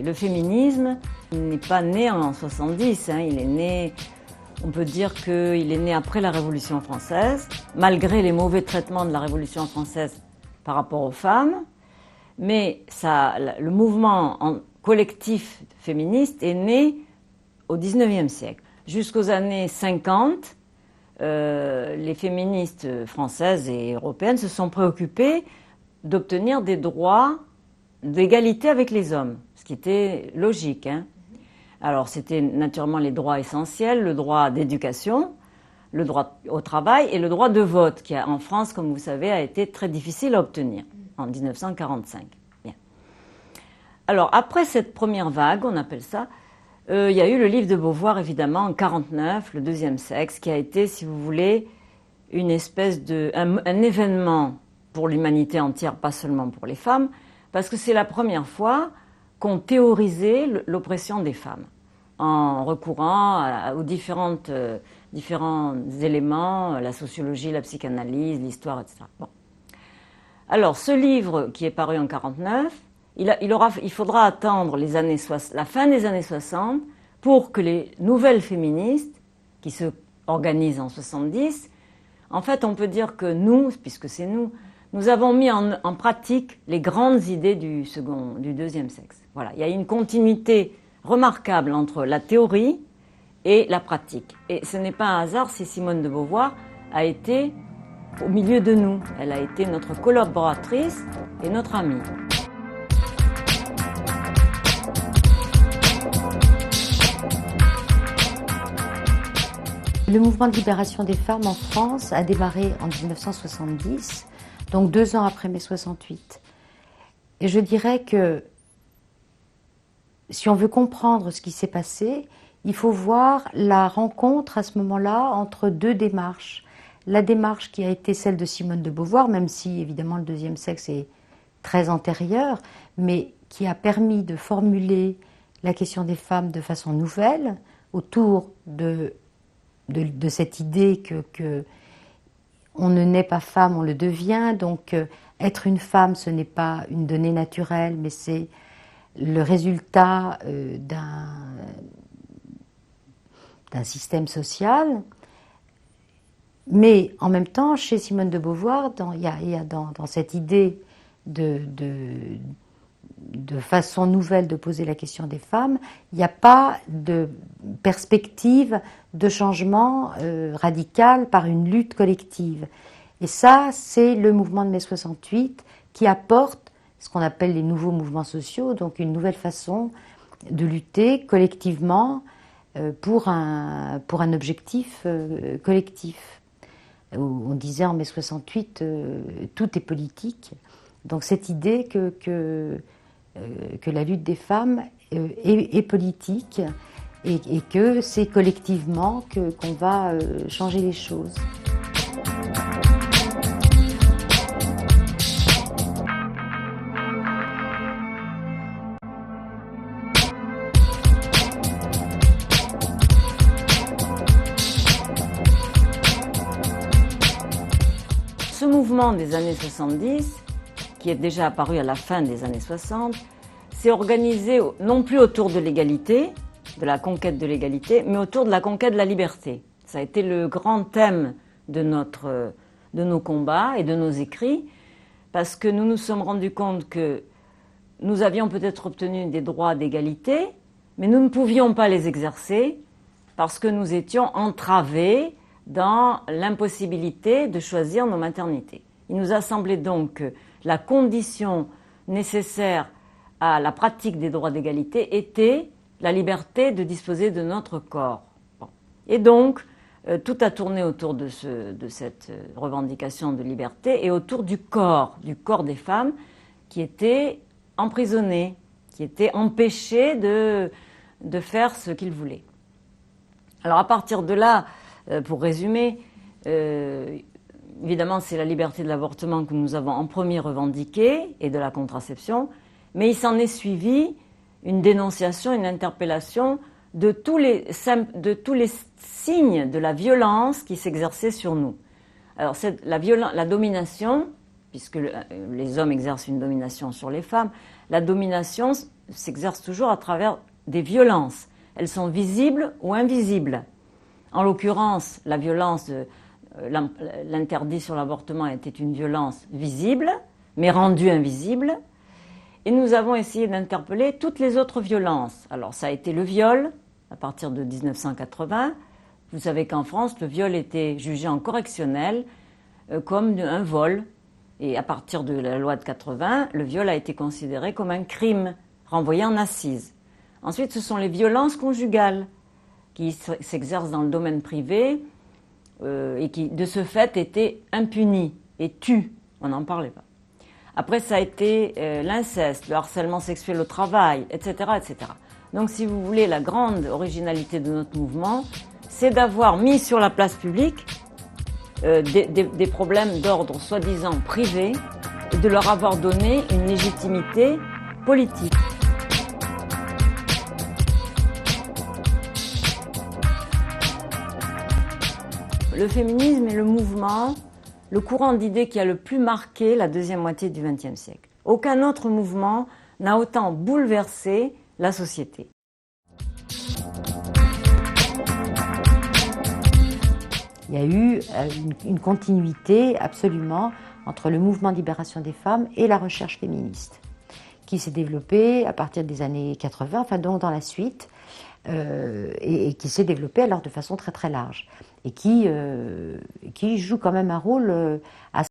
Le féminisme n'est pas né en 70, il est né, on peut dire qu'il est né après la Révolution française, malgré les mauvais traitements de la Révolution française par rapport aux femmes. Mais le mouvement collectif féministe est né au XIXe siècle. Jusqu'aux années 50, les féministes françaises et européennes se sont préoccupées d'obtenir des droits d'égalité avec les hommes, ce qui était logique. Alors c'était naturellement les droits essentiels, le droit d'éducation, le droit au travail et le droit de vote, qui en France, comme vous savez, a été très difficile à obtenir en 1945. Bien. Alors après cette première vague, on appelle ça, il y a eu le livre de Beauvoir, évidemment, en 1949, Le deuxième sexe, qui a été, si vous voulez, une espèce un événement pour l'humanité entière, pas seulement pour les femmes, parce que c'est la première fois qu'on théorisait l'oppression des femmes, en recourant aux différents éléments, la sociologie, la psychanalyse, l'histoire, etc. Bon. Alors, ce livre qui est paru en 1949, il faudra attendre la fin des années 60 pour que les nouvelles féministes, qui se organisent en 70, en fait, on peut dire que nous, puisque c'est nous avons mis en pratique les grandes idées du deuxième sexe. Voilà, il y a une continuité remarquable entre la théorie et la pratique. Et ce n'est pas un hasard si Simone de Beauvoir a été au milieu de nous. Elle a été notre collaboratrice et notre amie. Le mouvement de libération des femmes en France a démarré en 1970, donc 2 ans après mai 68. Et je dirais que si on veut comprendre ce qui s'est passé, il faut voir la rencontre à ce moment-là entre 2 démarches. La démarche qui a été celle de Simone de Beauvoir, même si évidemment le deuxième sexe est très antérieur, mais qui a permis de formuler la question des femmes de façon nouvelle, autour de cette idée que on ne naît pas femme, on le devient. Donc être une femme, ce n'est pas une donnée naturelle, mais c'est le résultat d'un système social. Mais en même temps, chez Simone de Beauvoir, il y a dans cette idée de façon nouvelle de poser la question des femmes, il n'y a pas de perspective de changement radical par une lutte collective. Et ça, c'est le mouvement de mai 68 qui apporte ce qu'on appelle les nouveaux mouvements sociaux, donc une nouvelle façon de lutter collectivement pour un objectif collectif. On disait en mai 68, tout est politique. Donc cette idée que la lutte des femmes est politique et que c'est collectivement qu'on va changer les choses. Ce mouvement des années 70, qui est déjà apparu à la fin des années 60, s'est organisé non plus autour de l'égalité, de la conquête de l'égalité, mais autour de la conquête de la liberté. Ça a été le grand thème de nos combats et de nos écrits, parce que nous nous sommes rendus compte que nous avions peut-être obtenu des droits d'égalité, mais nous ne pouvions pas les exercer parce que nous étions entravés dans l'impossibilité de choisir nos maternités. Il nous a semblé donc que la condition nécessaire à la pratique des droits d'égalité était la liberté de disposer de notre corps. Bon. Et donc, tout a tourné autour de cette revendication de liberté et autour du corps des femmes qui étaient emprisonnées, qui étaient empêchées de faire ce qu'ils voulaient. Alors à partir de là, pour résumer, évidemment c'est la liberté de l'avortement que nous avons en premier revendiquée et de la contraception, mais il s'en est suivi une dénonciation, une interpellation de tous les signes de la violence qui s'exerçait sur nous. Alors la domination, puisque les hommes exercent une domination sur les femmes, la domination s'exerce toujours à travers des violences. Elles sont visibles ou invisibles. En l'occurrence, la violence, l'interdit sur l'avortement était une violence visible, mais rendue invisible. Et nous avons essayé d'interpeller toutes les autres violences. Alors ça a été le viol, à partir de 1980. Vous savez qu'en France, le viol était jugé en correctionnel comme un vol. Et à partir de la loi de 80, le viol a été considéré comme un crime, renvoyé en assises. Ensuite, ce sont les violences conjugales qui s'exercent dans le domaine privé et qui, de ce fait, étaient impunies et tues. On n'en parlait pas. Après, ça a été l'inceste, le harcèlement sexuel au travail, etc., etc. Donc, si vous voulez, la grande originalité de notre mouvement, c'est d'avoir mis sur la place publique des problèmes d'ordre soi-disant privé et de leur avoir donné une légitimité politique. Le féminisme est le mouvement, le courant d'idées qui a le plus marqué la deuxième moitié du XXe siècle. Aucun autre mouvement n'a autant bouleversé la société. Il y a eu une continuité absolument entre le mouvement de libération des femmes et la recherche féministe, qui s'est développée à partir des années 80, enfin donc dans la suite, et qui s'est développée alors de façon très très large, et qui joue quand même un rôle assez